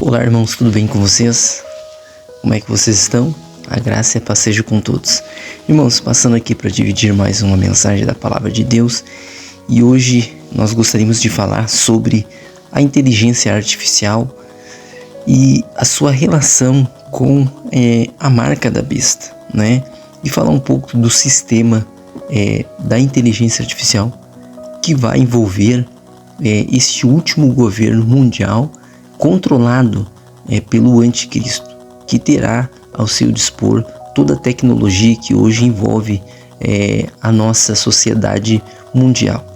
Olá, irmãos, tudo bem com vocês? Como é que vocês estão? A graça e a paz seja com todos. Irmãos, passando aqui para dividir mais uma mensagem da Palavra de Deus, e hoje nós gostaríamos de falar sobre a inteligência artificial e a sua relação com a marca da besta, né? E falar um pouco do sistema da inteligência artificial que vai envolver este último governo mundial controlado pelo anticristo, que terá ao seu dispor toda a tecnologia que hoje envolve a nossa sociedade mundial.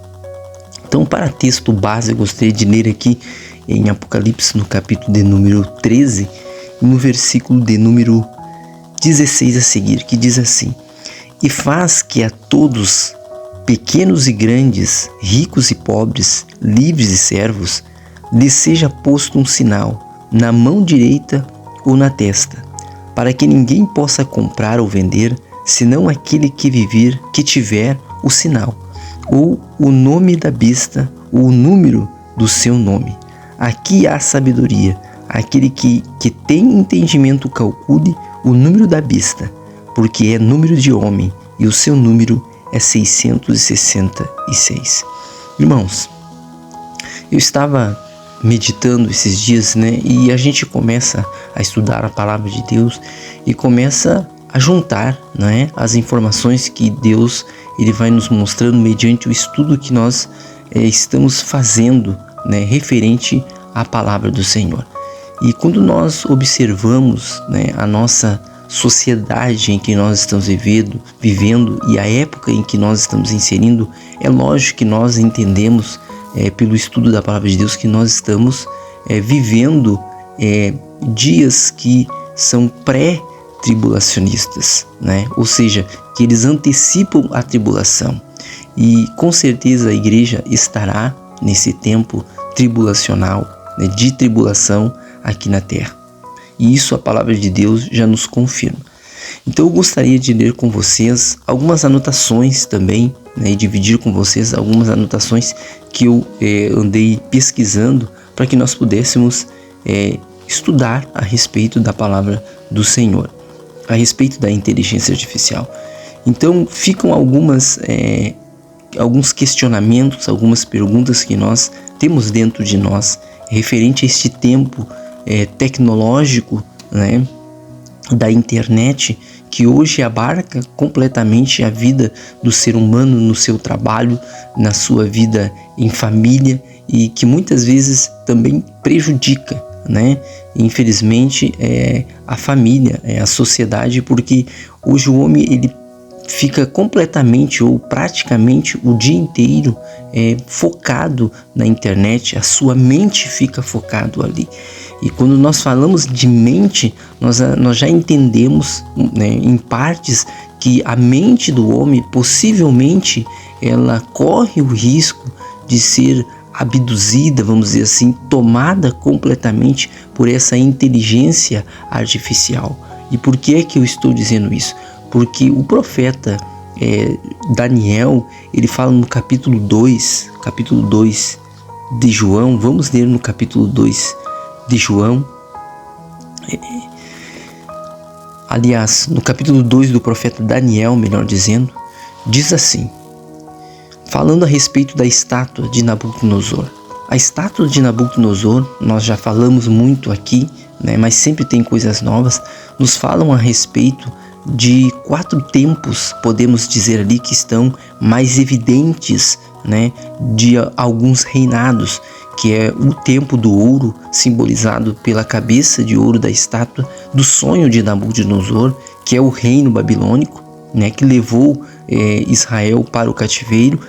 Então, para texto base, eu gostaria de ler aqui em Apocalipse, no capítulo de número 13, e no versículo de número 16 a seguir, que diz assim: E faz que a todos, pequenos e grandes, ricos e pobres, livres e servos, lhes seja posto um sinal na mão direita ou na testa, para que ninguém possa comprar ou vender, senão aquele que tiver o sinal, ou o nome da besta, ou o número do seu nome. Aqui há sabedoria. Aquele que tem entendimento calcule o número da besta, porque é número de homem, e o seu número é 666. Irmãos, eu estava meditando esses dias, né? E a gente começa a estudar a palavra de Deus e começa a juntar, né, as informações que Deus ele vai nos mostrando mediante o estudo que nós estamos fazendo, né, referente à palavra do Senhor. E quando nós observamos, né, a nossa sociedade em que nós estamos vivendo e a época em que nós estamos inserindo, é lógico que nós entendemos pelo estudo da palavra de Deus que nós estamos vivendo dias que são pré-tribulacionistas, né? Ou seja, que eles antecipam a tribulação. E com certeza a igreja estará nesse tempo tribulacional, né, de tribulação aqui na terra. E isso a palavra de Deus já nos confirma. Então eu gostaria de ler com vocês algumas anotações também, né, e dividir com vocês algumas anotações que eu andei pesquisando para que nós pudéssemos estudar a respeito da palavra do Senhor, a respeito da inteligência artificial. Então ficam alguns questionamentos, algumas perguntas que nós temos dentro de nós referente a este tempo tecnológico, né, da internet, que hoje abarca completamente a vida do ser humano no seu trabalho, na sua vida em família, e que muitas vezes também prejudica, né, infelizmente, a família, a sociedade, porque hoje o homem ele fica completamente ou praticamente o dia inteiro focado na internet, a sua mente fica focado ali. E quando nós falamos de mente, nós já entendemos, né, em partes que a mente do homem possivelmente ela corre o risco de ser abduzida, vamos dizer assim, tomada completamente por essa inteligência artificial. E por que é que eu estou dizendo isso? Porque o profeta Daniel, ele fala no capítulo 2 de João. Vamos ler no capítulo 2 de João. Aliás, no capítulo 2 do profeta Daniel, melhor dizendo, diz assim, falando a respeito da estátua de Nabucodonosor. A estátua de Nabucodonosor, nós já falamos muito aqui, né, mas sempre tem coisas novas, nos falam a respeito de 4 tempos, podemos dizer ali, que estão mais evidentes, né, de alguns reinados, que é o tempo do ouro, simbolizado pela cabeça de ouro da estátua, do sonho de Nabucodonosor, que é o reino babilônico, né, que levou Israel para o cativeiro.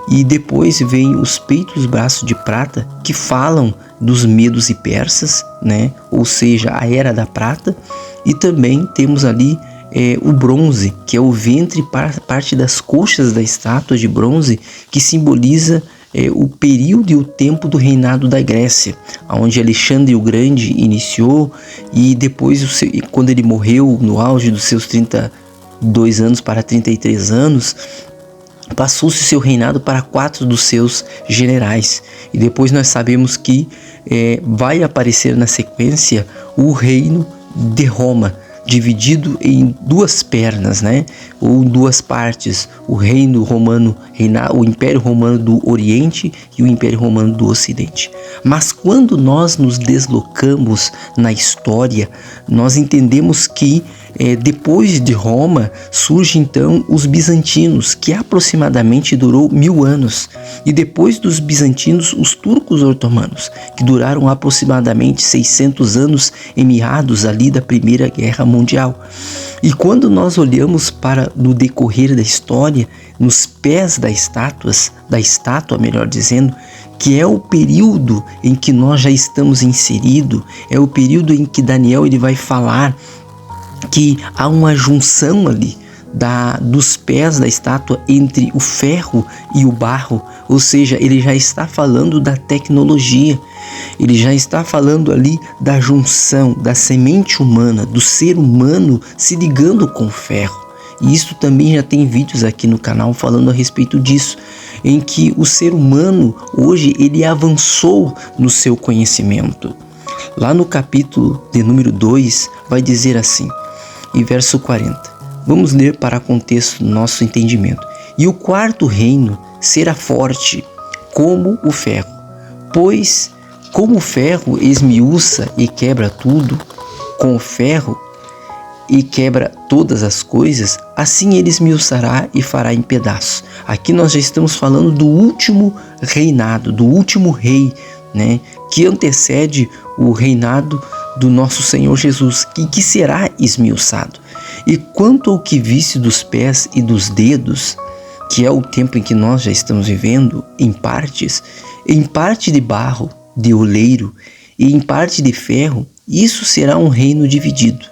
E depois vem os peitos e braços de prata, que falam dos medos e persas, né, ou seja, a era da prata. E também temos ali o bronze, que é o ventre, parte das coxas da estátua de bronze, que simboliza o período e o tempo do reinado da Grécia, onde Alexandre o Grande iniciou, e depois, quando ele morreu no auge dos seus 32 anos para 33 anos, passou-se seu reinado para 4 dos seus generais. E depois nós sabemos que vai aparecer na sequência o reino de Roma, dividido em 2 pernas, né? Ou 2 partes, o reino romano, o Império Romano do Oriente e o Império Romano do Ocidente. Mas quando nós nos deslocamos na história, nós entendemos que depois de Roma surgem então os bizantinos, que aproximadamente durou 1000 anos, e depois dos bizantinos os turcos otomanos, que duraram aproximadamente 600 anos, em meados ali da Primeira Guerra Mundial. E quando nós olhamos para no decorrer da história, nos pés da estátua, melhor dizendo, que é o período em que nós já estamos inseridos, é o período em que Daniel ele vai falar que há uma junção ali dos pés da estátua entre o ferro e o barro, ou seja, ele já está falando da tecnologia, ele já está falando ali da junção da semente humana, do ser humano se ligando com o ferro. E isso também já tem vídeos aqui no canal falando a respeito disso, em que o ser humano hoje ele avançou no seu conhecimento. Lá no capítulo de número 2 vai dizer assim, em verso 40. Vamos ler para contexto nosso entendimento. E o 4º reino será forte como o ferro, pois como o ferro esmiuça e quebra tudo, com o ferro e quebra todas as coisas, assim ele esmiuçará e fará em pedaços. Aqui nós já estamos falando do último reinado, do último rei, né, que antecede o reinado do nosso Senhor Jesus, que será esmiuçado. E quanto ao que viste dos pés e dos dedos, que é o tempo em que nós já estamos vivendo, em parte de barro, de oleiro, e em parte de ferro, isso será um reino dividido.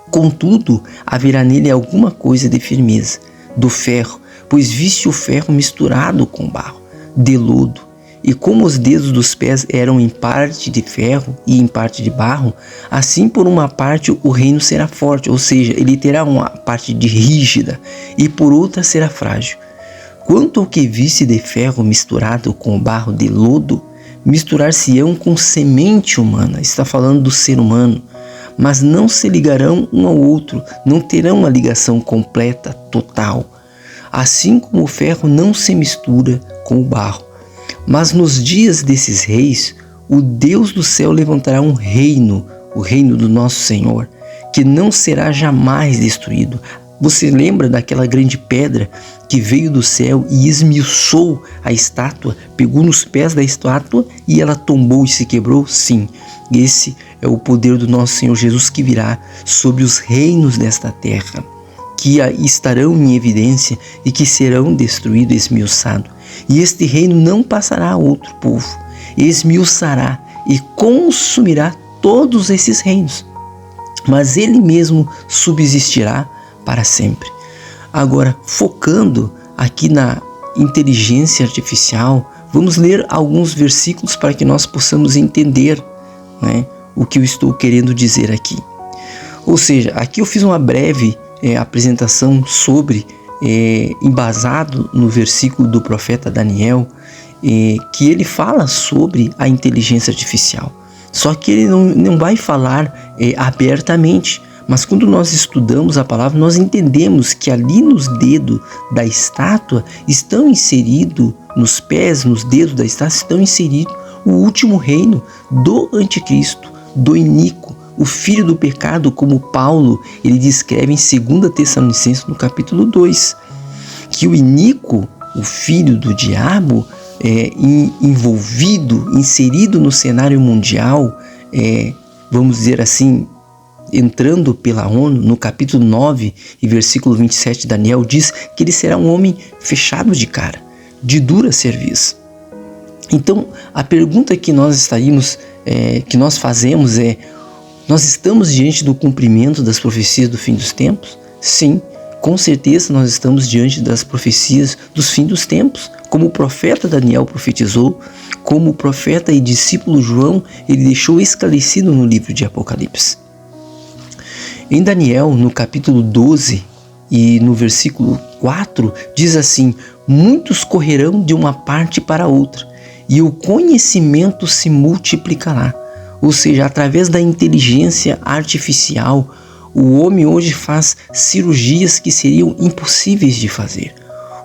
Contudo, haverá nele alguma coisa de firmeza, do ferro, pois viste o ferro misturado com barro, de lodo. E como os dedos dos pés eram em parte de ferro e em parte de barro, assim por uma parte o reino será forte, ou seja, ele terá uma parte de rígida, e por outra será frágil. Quanto ao que viste de ferro misturado com o barro de lodo, misturar-se-ão com semente humana, está falando do ser humano, mas não se ligarão um ao outro, não terão uma ligação completa, total. Assim como o ferro não se mistura com o barro. Mas nos dias desses reis, o Deus do céu levantará um reino, o reino do nosso Senhor, que não será jamais destruído. Você lembra daquela grande pedra que veio do céu e esmiuçou a estátua, pegou nos pés da estátua e ela tombou e se quebrou? Sim, esse é o poder do nosso Senhor Jesus que virá sobre os reinos desta terra, que estarão em evidência e que serão destruídos e esmiuçados. E este reino não passará a outro povo, esmiuçará e consumirá todos esses reinos, mas ele mesmo subsistirá para sempre. Agora, focando aqui na inteligência artificial, vamos ler alguns versículos para que nós possamos entender, né, o que eu estou querendo dizer aqui. Ou seja, aqui eu fiz uma breve apresentação sobre, embasado no versículo do profeta Daniel, que ele fala sobre a inteligência artificial. Só que ele não vai falar abertamente, mas quando nós estudamos a palavra, nós entendemos que ali nos dedos da estátua estão inseridos, nos pés, nos dedos da estátua estão inseridos o último reino do anticristo, do iníquo, o filho do pecado, como Paulo ele descreve em 2 Tessalonicenses no capítulo 2, que o iníquo, o filho do diabo, envolvido, inserido no cenário mundial, vamos dizer assim, entrando pela ONU, no capítulo 9 e versículo 27 de Daniel, diz que ele será um homem fechado de cara, de dura cerviz. Então, a pergunta que nós fazemos é: nós estamos diante do cumprimento das profecias do fim dos tempos? Sim, com certeza nós estamos diante das profecias dos fim dos tempos, como o profeta Daniel profetizou, como o profeta e discípulo João ele deixou esclarecido no livro de Apocalipse. Em Daniel, no capítulo 12 e no versículo 4 diz assim: muitos correrão de uma parte para outra, e o conhecimento se multiplicará. Ou seja, através da inteligência artificial, o homem hoje faz cirurgias que seriam impossíveis de fazer.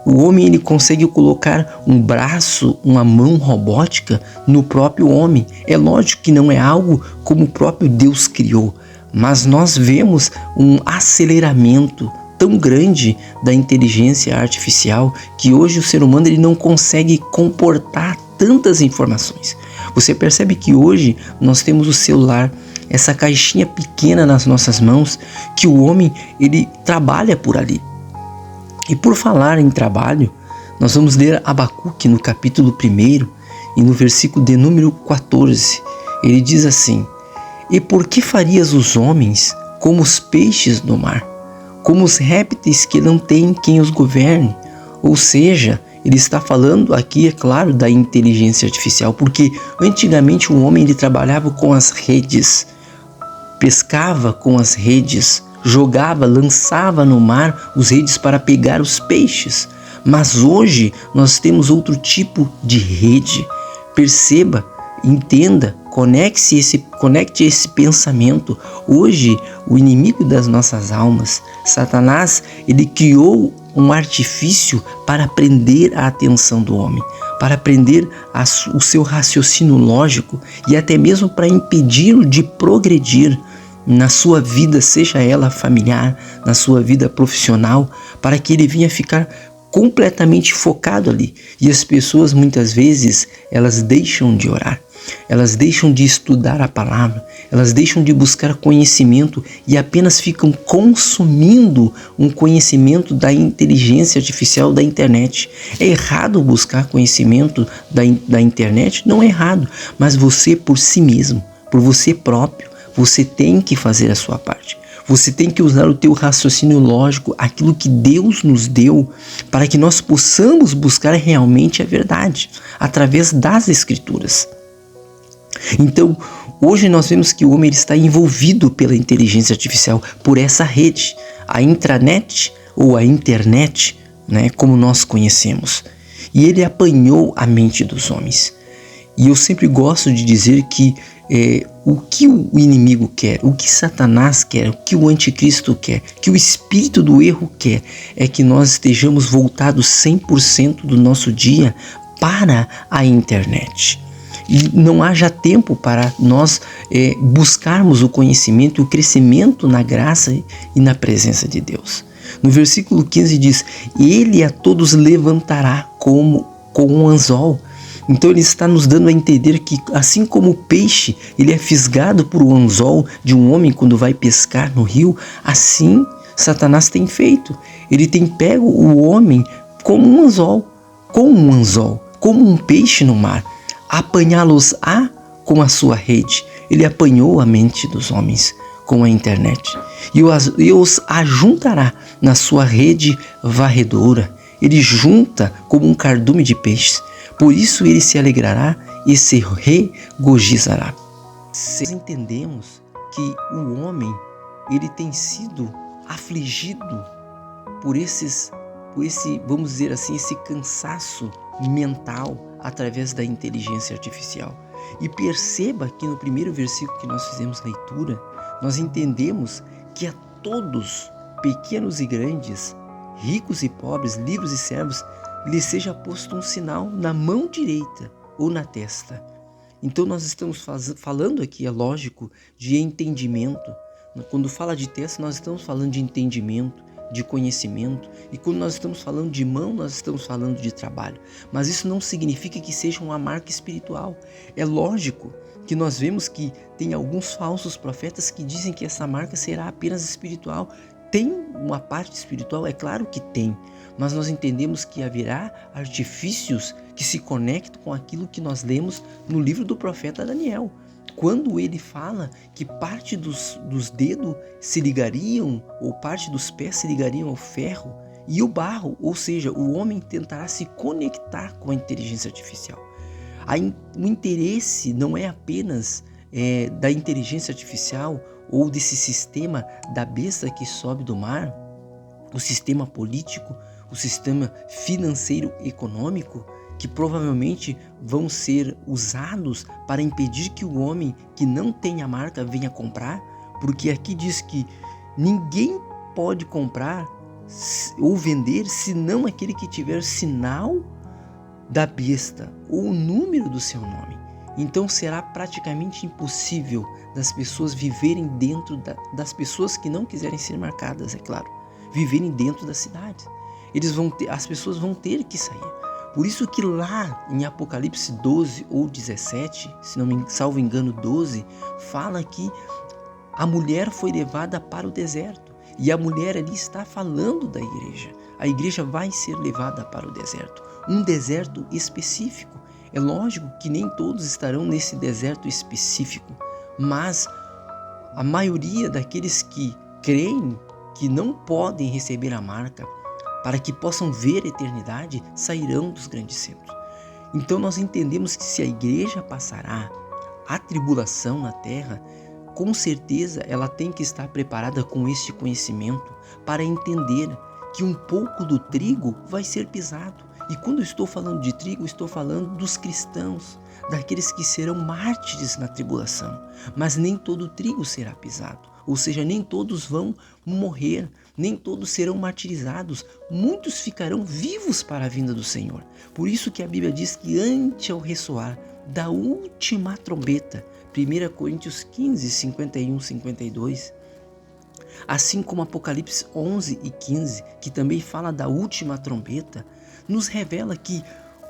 O homem ele consegue colocar um braço, uma mão robótica no próprio homem. É lógico que não é algo como o próprio Deus criou, mas nós vemos um aceleramento tão grande da inteligência artificial que hoje o ser humano ele não consegue comportar tantas informações. Você percebe que hoje nós temos o celular, essa caixinha pequena nas nossas mãos, que o homem ele trabalha por ali. E por falar em trabalho, nós vamos ler Abacuque no capítulo 1 e no versículo de número 14. Ele diz assim: e por que farias os homens como os peixes do mar, como os répteis que não têm quem os governe? Ou seja, ele está falando aqui, é claro, da inteligência artificial, porque antigamente o homem ele trabalhava com as redes, pescava com as redes, jogava, lançava no mar os redes para pegar os peixes. Mas hoje nós temos outro tipo de rede. Perceba, entenda, conecte esse pensamento. Hoje, o inimigo das nossas almas, Satanás, ele criou um artifício para prender a atenção do homem, para prender o seu raciocínio lógico e até mesmo para impedi-lo de progredir na sua vida, seja ela familiar, na sua vida profissional, para que ele venha ficar completamente focado ali. E as pessoas muitas vezes elas deixam de orar, elas deixam de estudar a palavra, elas deixam de buscar conhecimento e apenas ficam consumindo um conhecimento da inteligência artificial da internet. É errado buscar conhecimento da internet? Não é errado, mas você por si mesmo, por você próprio, você tem que fazer a sua parte. Você tem que usar o teu raciocínio lógico, aquilo que Deus nos deu, para que nós possamos buscar realmente a verdade, através das Escrituras. Então, hoje nós vemos que o homem está envolvido pela inteligência artificial, por essa rede, a intranet ou a internet, né, como nós conhecemos. E ele apanhou a mente dos homens. E eu sempre gosto de dizer que o que o inimigo quer, o que Satanás quer, o que o anticristo quer, que o espírito do erro quer, é que nós estejamos voltados 100% do nosso dia para a internet. E não haja tempo para nós buscarmos o conhecimento e o crescimento na graça e na presença de Deus. No versículo 15 diz: ele a todos levantará com um anzol. Então ele está nos dando a entender que assim como o peixe ele é fisgado por um anzol de um homem quando vai pescar no rio, assim Satanás tem feito. Ele tem pego o homem como um anzol, como um peixe no mar, apanhá-los-á com a sua rede. Ele apanhou a mente dos homens com a internet e os ajuntará na sua rede varredora. Ele junta como um cardume de peixes. Por isso ele se alegrará e se regozijará. Nós entendemos que o homem ele tem sido afligido por esse, vamos dizer assim, esse cansaço mental através da inteligência artificial. E perceba que no primeiro versículo que nós fizemos leitura, nós entendemos que a todos, pequenos e grandes, ricos e pobres, livres e servos, lhe seja posto um sinal na mão direita ou na testa. Então nós estamos falando aqui, é lógico, de entendimento. Quando fala de testa, nós estamos falando de entendimento, de conhecimento. E quando nós estamos falando de mão, nós estamos falando de trabalho. Mas isso não significa que seja uma marca espiritual. É lógico que nós vemos que tem alguns falsos profetas que dizem que essa marca será apenas espiritual. Tem uma parte espiritual? É claro que tem. Mas nós entendemos que haverá artifícios que se conectam com aquilo que nós lemos no livro do profeta Daniel. Quando ele fala que parte dos dedos se ligariam, ou parte dos pés se ligariam ao ferro e o barro, ou seja, o homem tentará se conectar com a inteligência artificial. O interesse não é apenas da inteligência artificial ou desse sistema da besta que sobe do mar, o sistema político, o sistema financeiro econômico, que provavelmente vão ser usados para impedir que o homem que não tem a marca venha comprar, porque aqui diz que ninguém pode comprar ou vender senão aquele que tiver sinal da besta ou o número do seu nome. Então será praticamente impossível das pessoas viverem dentro das pessoas que não quiserem ser marcadas, é claro, viverem dentro das cidades. As pessoas vão ter que sair. Por isso que lá em Apocalipse 12 ou 17, se não me salvo engano 12, fala que a mulher foi levada para o deserto. E a mulher ali está falando da igreja. A igreja vai ser levada para o deserto. Um deserto específico. É lógico que nem todos estarão nesse deserto específico, mas a maioria daqueles que creem que não podem receber a marca para que possam ver a eternidade, sairão dos grandes centros. Então nós entendemos que se a igreja passará a tribulação na terra, com certeza ela tem que estar preparada com este conhecimento para entender que um pouco do trigo vai ser pisado. E quando eu estou falando de trigo, eu estou falando dos cristãos, daqueles que serão mártires na tribulação. Mas nem todo o trigo será pisado. Ou seja, nem todos vão morrer, nem todos serão martirizados. Muitos ficarão vivos para a vinda do Senhor. Por isso que a Bíblia diz que ante ao ressoar da última trombeta, 1 Coríntios 15, 51, 52, assim como Apocalipse 11 e 15, que também fala da última trombeta, nos revela que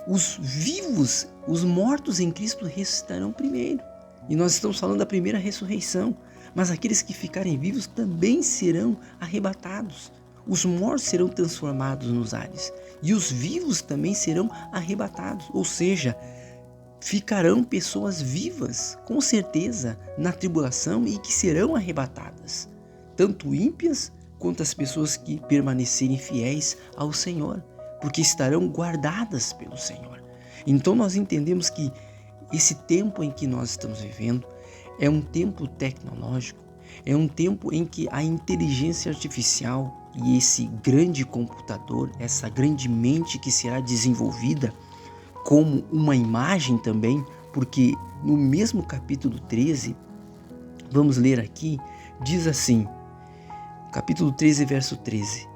os vivos, os mortos em Cristo ressuscitarão primeiro. E nós estamos falando da primeira ressurreição, mas aqueles que ficarem vivos também serão arrebatados. Os mortos serão transformados nos ares e os vivos também serão arrebatados, ou seja, ficarão pessoas vivas, com certeza, na tribulação e que serão arrebatadas, tanto ímpias quanto as pessoas que permanecerem fiéis ao Senhor, porque estarão guardadas pelo Senhor. Então nós entendemos que esse tempo em que nós estamos vivendo é um tempo tecnológico, é um tempo em que a inteligência artificial e esse grande computador, essa grande mente que será desenvolvida como uma imagem também, porque no mesmo capítulo 13, vamos ler aqui, diz assim, capítulo 13, verso 13,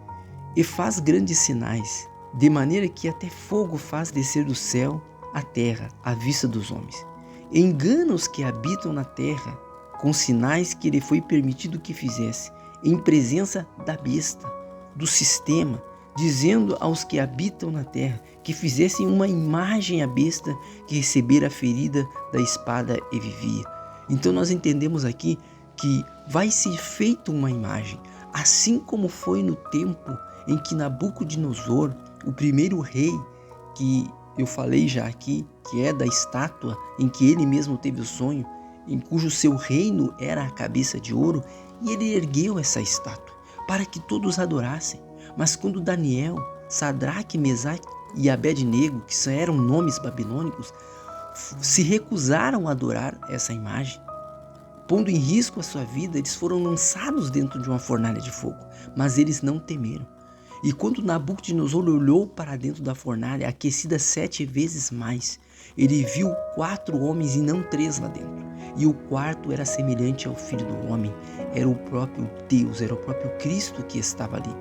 e faz grandes sinais, de maneira que até fogo faz descer do céu à terra à vista dos homens. Engana os que habitam na terra com sinais que lhe foi permitido que fizesse, em presença da besta, do sistema, dizendo aos que habitam na terra que fizessem uma imagem à besta que recebera a ferida da espada e vivia. Então nós entendemos aqui que vai ser feita uma imagem, assim como foi no tempo em que Nabucodonosor, o primeiro rei que eu falei já aqui, que é da estátua em que ele mesmo teve o sonho, em cujo seu reino era a cabeça de ouro, e ele ergueu essa estátua para que todos adorassem. Mas quando Daniel, Sadraque, Mesaque e Abed-nego, que só eram nomes babilônicos, se recusaram a adorar essa imagem, pondo em risco a sua vida, eles foram lançados dentro de uma fornalha de fogo, mas eles não temeram. E quando Nabucodonosor olhou para dentro da fornalha, aquecida 7 vezes mais, ele viu 4 homens e não 3 lá dentro. E o quarto era semelhante ao Filho do Homem, era o próprio Deus, era o próprio Cristo que estava ali.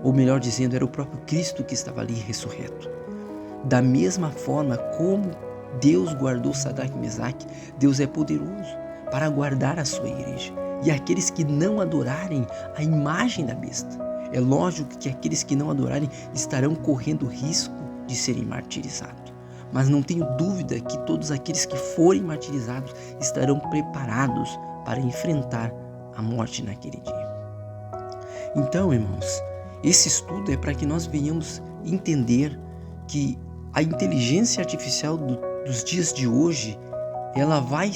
Ou melhor dizendo, era o próprio Cristo que estava ali ressurreto. Da mesma forma como Deus guardou Sadraque e Mesaque, Deus é poderoso para guardar a sua igreja. E aqueles que não adorarem a imagem da besta, é lógico que aqueles que não adorarem estarão correndo risco de serem martirizados. Mas não tenho dúvida que todos aqueles que forem martirizados estarão preparados para enfrentar a morte naquele dia. Então, irmãos, esse estudo é para que nós venhamos entender que a inteligência artificial dos dias de hoje, ela vai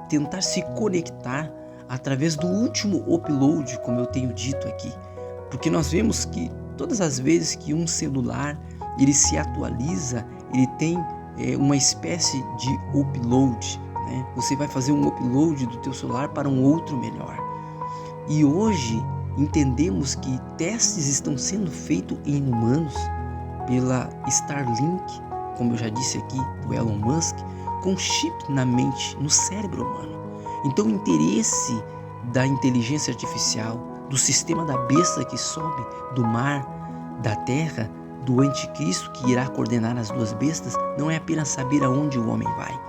tentar se conectar através do último upload, como eu tenho dito aqui. Porque nós vemos que todas as vezes que um celular ele se atualiza, ele tem uma espécie de upload, né? Você vai fazer um upload do teu celular para um outro melhor. E hoje entendemos que testes estão sendo feitos em humanos pela Starlink, como eu já disse aqui, do Elon Musk, com chip na mente, no cérebro humano. Então o interesse da inteligência artificial, do sistema da besta que sobe do mar, da terra, do anticristo que irá coordenar as duas bestas, não é apenas saber aonde o homem vai,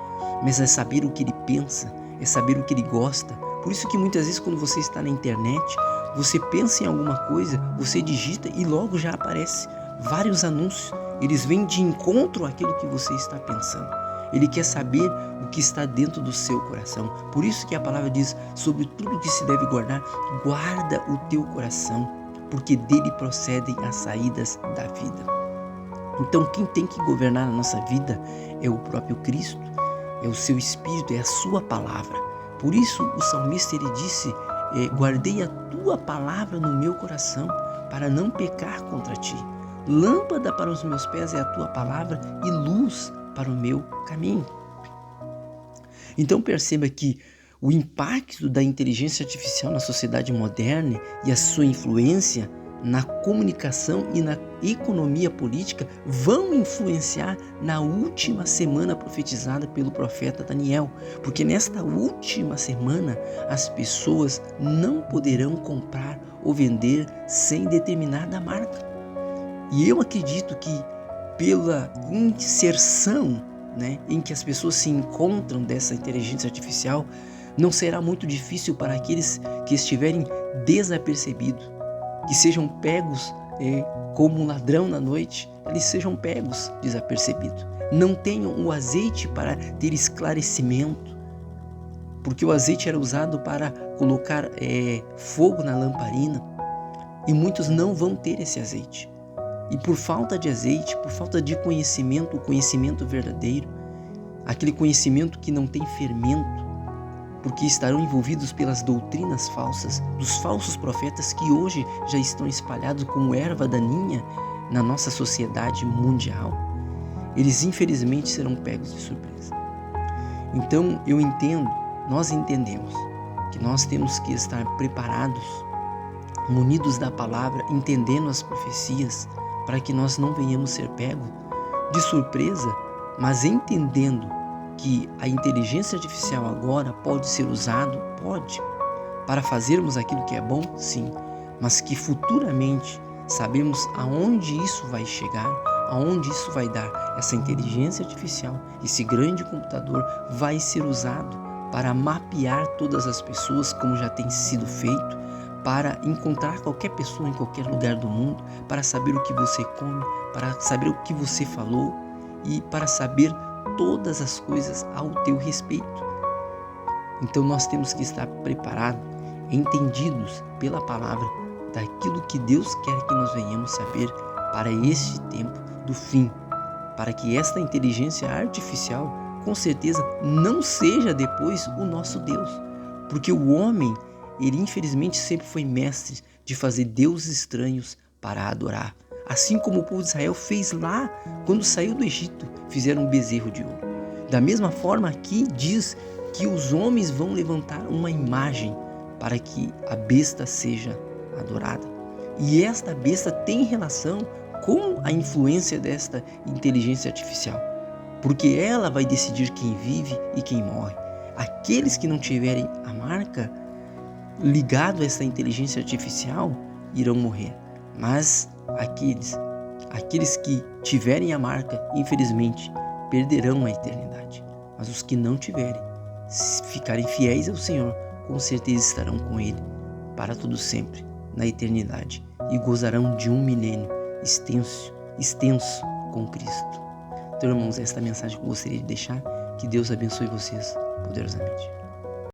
mas é saber o que ele pensa, é saber o que ele gosta. Por isso que muitas vezes quando você está na internet, você pensa em alguma coisa, você digita e logo já aparece vários anúncios. Eles vêm de encontro àquilo que você está pensando. Ele quer saber o que está dentro do seu coração. Por isso que a palavra diz, sobre tudo que se deve guardar, guarda o teu coração, porque dele procedem as saídas da vida. Então quem tem que governar a nossa vida é o próprio Cristo, é o seu Espírito, é a sua palavra. Por isso o salmista ele disse, guardei a tua palavra no meu coração, para não pecar contra ti. Lâmpada para os meus pés é a tua palavra e luz para o meu caminho. Então perceba que o impacto da inteligência artificial na sociedade moderna e a sua influência na comunicação e na economia política vão influenciar na última semana profetizada pelo profeta Daniel, porque nesta última semana as pessoas não poderão comprar ou vender sem determinada marca. E eu acredito que pela inserção, em que as pessoas se encontram dessa inteligência artificial, não será muito difícil para aqueles que estiverem desapercebidos, que sejam pegos como um ladrão na noite, eles sejam pegos desapercebidos. Não tenham o azeite para ter esclarecimento, porque o azeite era usado para colocar fogo na lamparina, e muitos não vão ter esse azeite. E por falta de azeite, por falta de conhecimento, o conhecimento verdadeiro, aquele conhecimento que não tem fermento, porque estarão envolvidos pelas doutrinas falsas, dos falsos profetas que hoje já estão espalhados como erva daninha na nossa sociedade mundial, eles infelizmente serão pegos de surpresa. Então nós entendemos que nós temos que estar preparados, munidos da palavra, entendendo as profecias, para que nós não venhamos ser pegos de surpresa, mas entendendo que a inteligência artificial agora pode ser usado, para fazermos aquilo que é bom, sim, mas que futuramente sabemos aonde isso vai chegar, aonde isso vai dar. Essa inteligência artificial, esse grande computador vai ser usado para mapear todas as pessoas, como já tem sido feito, para encontrar qualquer pessoa em qualquer lugar do mundo, para saber o que você come, para saber o que você falou e para saber todas as coisas ao teu respeito. Então nós temos que estar preparados, entendidos pela palavra daquilo que Deus quer que nós venhamos saber para este tempo do fim, para que esta inteligência artificial com certeza não seja depois o nosso Deus, porque o homem ele infelizmente sempre foi mestre de fazer deuses estranhos para adorar. Assim como o povo de Israel fez lá quando saiu do Egito, fizeram um bezerro de ouro. Da mesma forma aqui diz que os homens vão levantar uma imagem para que a besta seja adorada. E esta besta tem relação com a influência desta inteligência artificial, porque ela vai decidir quem vive e quem morre. Aqueles que não tiverem a marca ligado a essa inteligência artificial irão morrer, mas aqueles que tiverem a marca, infelizmente, perderão a eternidade. Mas os que não tiverem, se ficarem fiéis ao Senhor, com certeza estarão com Ele para todo sempre, na eternidade, e gozarão de um milênio extenso com Cristo. Então, irmãos, esta é a mensagem que eu gostaria de deixar. Que Deus abençoe vocês poderosamente.